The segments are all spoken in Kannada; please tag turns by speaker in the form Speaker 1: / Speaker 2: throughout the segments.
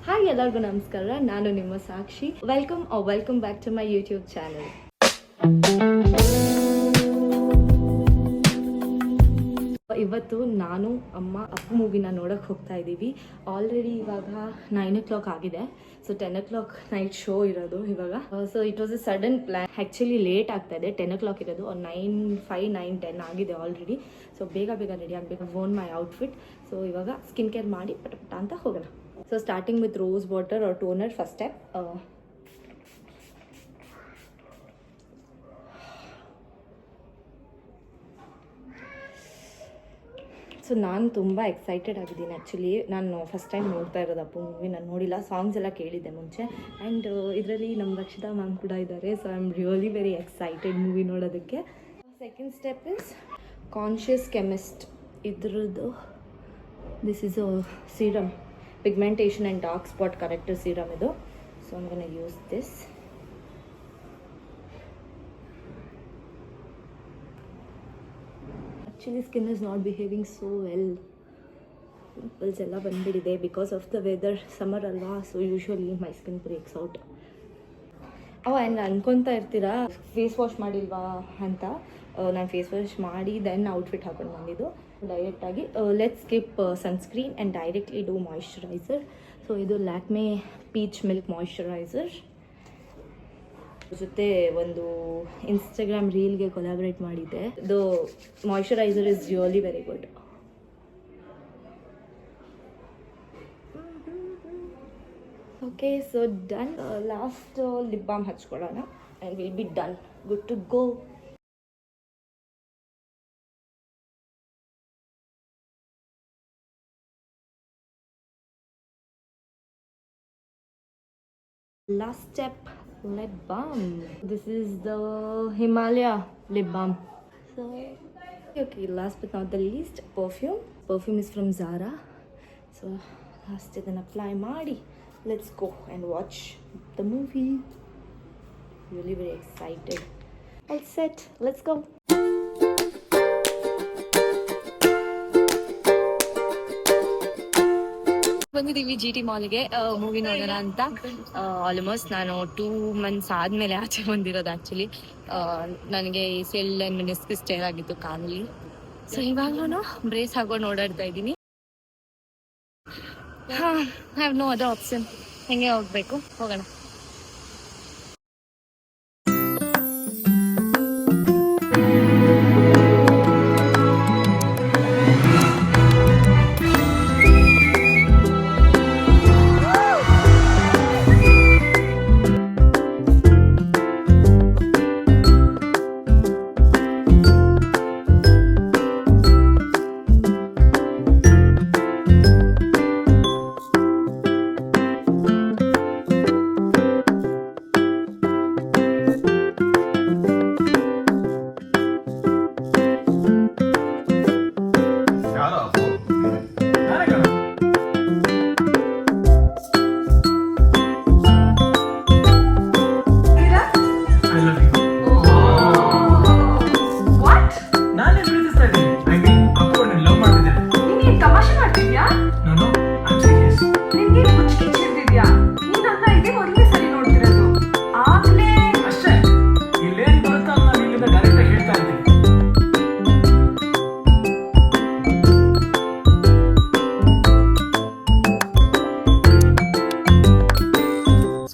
Speaker 1: ಹಾಯ್ ಎಲ್ಲರಿಗೂ ನಮಸ್ಕಾರ. ನಾನು ನಿಮ್ಮ Sakshi. Welcome back to my YouTube channel. ಇವತ್ತು ನಾನು ಅಮ್ಮ ಅಪ್ಪು ಮೂವಿನ ನೋಡೋಕ್ಕೆ ಹೋಗ್ತಾ ಇದ್ದೀವಿ. ಆಲ್ರೆಡಿ ಇವಾಗ 9 o'clock ಆಗಿದೆ. ಸೊ 10 o'clock ನೈಟ್ ಶೋ ಇರೋದು ಇವಾಗ. So it was a sudden plan. Actually late ಆಗ್ತಾ ಇದೆ. 10 o'clock ಇರೋದು 9:05, 9:10 ಆಗಿದೆ ಆಲ್ರೆಡಿ. ಸೊ ಬೇಗ ರೆಡಿ ಆಗಬೇಕು. Own my outfit. ಸೊ ಇವಾಗ ಸ್ಕಿನ್ ಕೇರ್ ಮಾಡಿ ಪಟ ಅಂತ ಹೋಗೋಣ. So starting with rose water or toner first step. So ನಾನು ತುಂಬ ಎಕ್ಸೈಟೆಡ್ ಆಗಿದ್ದೀನಿ. ಆ್ಯಕ್ಚುಲಿ ನಾನು ಫಸ್ಟ್ ಟೈಮ್ ನೋಡ್ತಾ ಇರೋದು ಅಪ್ಪು ಮೂವಿ. ನಾನು ನೋಡಿಲ್ಲ, ಸಾಂಗ್ಸ್ ಎಲ್ಲ ಕೇಳಿದ್ದೆ ಮುಂಚೆ. ಆ್ಯಂಡ್ ಇದರಲ್ಲಿ ನಮ್ಮ ರಕ್ಷಿತಾ ಮ್ಯಾಮ್ ಕೂಡ ಇದ್ದಾರೆ. So I am really very excited movie ನೋಡೋದಕ್ಕೆ. Second step is conscious chemist. ಇದ್ರದ್ದು this is a serum, pigmentation and dark spot corrector serum ಇದು. So I am gonna use this. Actually skin is not behaving so well. Pimples ಎಲ್ಲ ಬಂದುಬಿಟ್ಟಿದೆ because of the weather. Summer ಅಲ್ವಾ, so usually my skin breaks out. And ಅನ್ಕೊತಾ ಇರ್ತೀರಾ ಫೇಸ್ ವಾಶ್ ಮಾಡಿಲ್ವಾ ಅಂತ. ನಾನು ಫೇಸ್ ವಾಶ್ ಮಾಡಿ ದೆನ್ ಔಟ್ಫಿಟ್ ಹಾಕೊಂಡು ಬಂದಿದ್ದು ಡೈರೆಕ್ಟಾಗಿ. Let's skip sunscreen and directly do moisturiser. So ಇದು ಲ್ಯಾಕ್ಮೆ ಪೀಚ್ ಮಿಲ್ಕ್ ಮಾಯಿಶ್ಚರೈಸರ್ ಜೊತೆ ಒಂದು ಇನ್ಸ್ಟಾಗ್ರಾಮ್ ರೀಲ್ಗೆ ಕೊಲಾಬ್ರೇಟ್ ಮಾಡಿದ್ದೆ. ಇದು moisturiser is really very good. Okay, so done. Last lip balm ಹಚ್ಕೊಳ್ಳೋಣ and will be done. Good to go. Last step, lip balm. This is the Himalaya lip balm. So okay, last but not the least, perfume is from Zara. So last then apply ಮಾಡಿ. Let's go and watch the movie. Really very excited. All set, let's go. ಬಂದಿದ್ದೀವಿ GT ಮಾಲ್ಗೆ ಮೂವಿ ನೋಡೋಣ ಅಂತ. ಆಲ್ಮೋಸ್ಟ್ ನಾನು 2 months ಆದಮೇಲೆ ಆಚೆ ಬಂದಿರೋದು. ಆ್ಯಕ್ಚುಲಿ ನನಗೆ ಈ ಸೆಲ್ ಆ್ಯಂಡ್ ಮೆನಿಸ್ಕಸ್ ಟೇರ್ ಆಗಿತ್ತು ಕಾಲಲ್ಲಿ. ಸೊ ಇವಾಗಲೂ ಬ್ರೇಸ್ ಹಾಕೊಂಡು ಓಡಾಡ್ತಾ ಇದ್ದೀನಿ. Have no other option. ಹೆಂಗೆ ಹೋಗಬೇಕು, ಹೋಗೋಣ.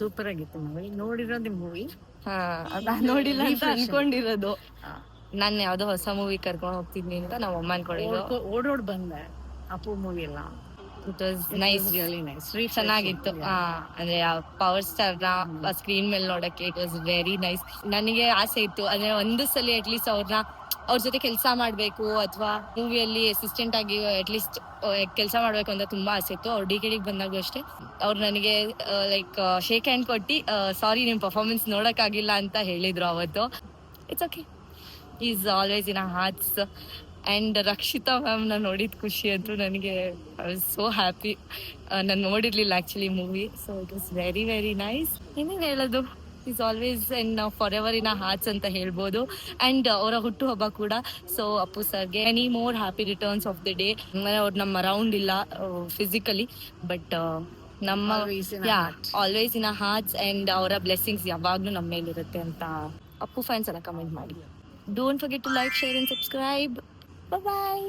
Speaker 1: ಸೂಪರ್ ಆಗಿತ್ತು ಮೂವಿ. ನೋಡಿರೋದು ಮೂವಿ ನೋಡಿಲ್ಲ ಅಂತ ಅನ್ಕೊಂಡಿರೋದು. ನಾನು ಯಾವ್ದೋ ಹೊಸ ಮೂವಿ ಕರ್ಕೊಂಡು ಹೋಗ್ತಿದ್ನಿ ಅಂತ ನಾವು ಅಮ್ಮ ಅನ್ಕೊಂಡಿದ್ದು. ಓಡೋಡ್ ಬಂದೆ ಅಪ್ಪು ಮೂವಿ ಎಲ್ಲ. It was nice, really nice, ಚೆನ್ನಾಗಿತ್ತು. ಅಂದ್ರೆ ಪವರ್ ಸ್ಟಾರ್ ನ ಸ್ಕ್ರೀನ್ ಮೇಲೆ ನೋಡಕ್ಕೆ ಇಟ್ ವಾಸ್ ವೆರಿ ನೈಸ್. ನನಗೆ ಆಸೆ ಇತ್ತು ಅಂದ್ರೆ ಒಂದು ಸಲ ಅಟ್ಲೀಸ್ಟ್ ಅವ್ರ ಜೊತೆ ಕೆಲಸ ಮಾಡ್ಬೇಕು ಅಥವಾ ಮೂವಿಯಲ್ಲಿ ಅಸಿಸ್ಟೆಂಟ್ ಆಗಿ ಅಟ್ಲೀಸ್ಟ್ ಕೆಲಸ ಮಾಡ್ಬೇಕು ಅಂತ ತುಂಬಾ ಆಸೆ ಇತ್ತು. ಅವ್ರು DKDಗೆ ಬಂದಾಗೂ ಅಷ್ಟೇ ಅವ್ರು ನನಗೆ ಲೈಕ್ ಶೇಕ್ ಹ್ಯಾಂಡ್ ಕೊಟ್ಟು ಸಾರಿ ನಿಮ್ ಪರ್ಫಾರ್ಮೆನ್ಸ್ ನೋಡಕ್ಕಾಗಿಲ್ಲ ಅಂತ ಹೇಳಿದ್ರು ಅವತ್ತು. It's okay, is always in hearts. And Rakshita ಮ್ಯಾಮ್ನ ನೋಡಿದ ಖುಷಿ ಅಂತೂ ನನಗೆ ಐ ವಾಸ್ ಸೋ ಹ್ಯಾಪಿ. ನಾನು ನೋಡಿರ್ಲಿಲ್ಲ actually movie. So it was very very nice. ಏನೇನು ಹೇಳೋದು, is always in forever in hearts ಅಂತ ಹೇಳ್ಬೋದು. ಆ್ಯಂಡ್ ಅವರ ಹುಟ್ಟುಹಬ್ಬ ಕೂಡ. ಸೊ ಅಪ್ಪು ಸರ್ಗೆ any more happy returns of the day. ಅವ್ರು ನಮ್ಮ ಅರೌಂಡ್ ಇಲ್ಲ ಫಿಸಿಕಲಿ, ಬಟ್ ನಮ್ಮ ಆಲ್ವೇಸ್ ಇನ್ ಹಾರ್ಟ್ಸ್ ಅಂಡ್ ಅವರ ಬ್ಲೆಸ್ಸಿಂಗ್ಸ್ ಯಾವಾಗ್ಲೂ ನಮ್ಮ ಮೇಲಿರುತ್ತೆ ಅಂತ ಅಪ್ಪು ಫ್ಯಾನ್ಸ್ ಎಲ್ಲ ಕಮೆಂಟ್ ಮಾಡಿ. Don't forget to like, share and subscribe. Bye.